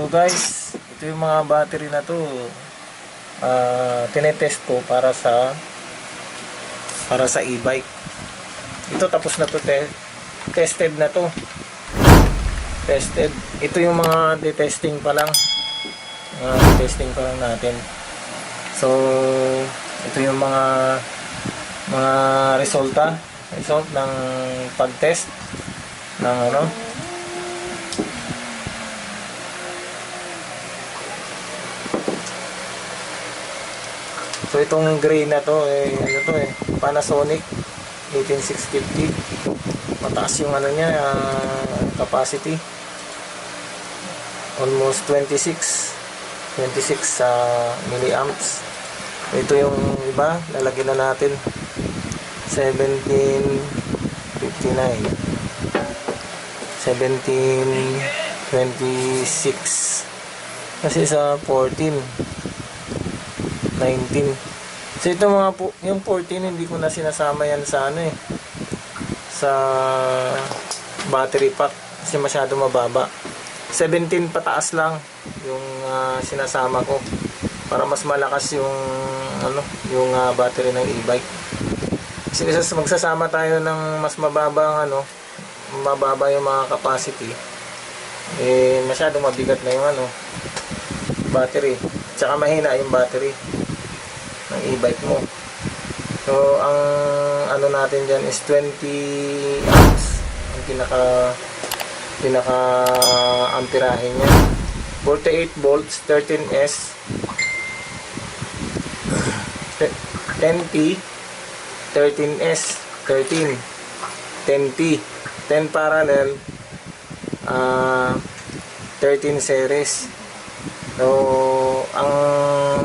So guys, ito yung mga battery na to. Tinetest ko para sa e-bike. Ito tapos na to, tested na to. Tested. Ito yung mga detesting pa lang. Testing pa lang natin. So ito yung mga result ng pag-test ng ano. So itong gray na to Panasonic 18650. Mataas yung ano niya, capacity. Almost 26 milliamps. Ito yung iba, lalagyan na natin 1726 kasi sa 14 19. So ito yung 14 hindi ko na sinasama yan sa sa battery pack kasi masyado mababa. 17 pataas lang yung sinasama ko para mas malakas yung battery ng e-bike. Kasi magsasama tayo ng mas mababa mababa yung mga capacity, masyadong mabigat na yung battery, tsaka mahina yung battery ng e-bike mo. So ang natin dyan is 20 amps ang pinaka amperahe nya. 48 volts, 13S, 10P, 13S, 13, 10P, 10 parallel, 13 series. So ang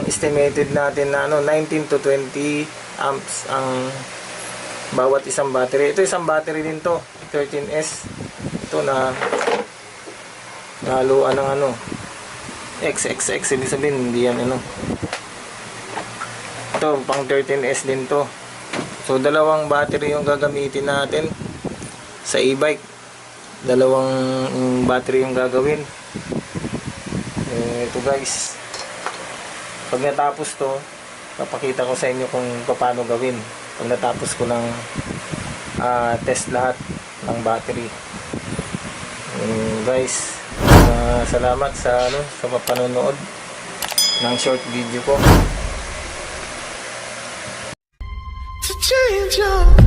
estimated natin na 19 to 20 amps ang bawat isang battery. Ito isang battery din to, 13S. Ito na haluan ng XXX, ibig sabihin hindi yan ito pang 13S din to. So dalawang battery yung gagamitin natin sa e-bike. Dalawang battery yung gagawin. Ito guys, pag natapos to, papakita ko sa inyo kung paano gawin pag natapos ko ng test lahat ng battery. Guys, salamat sa panonood ng short video ko. To change your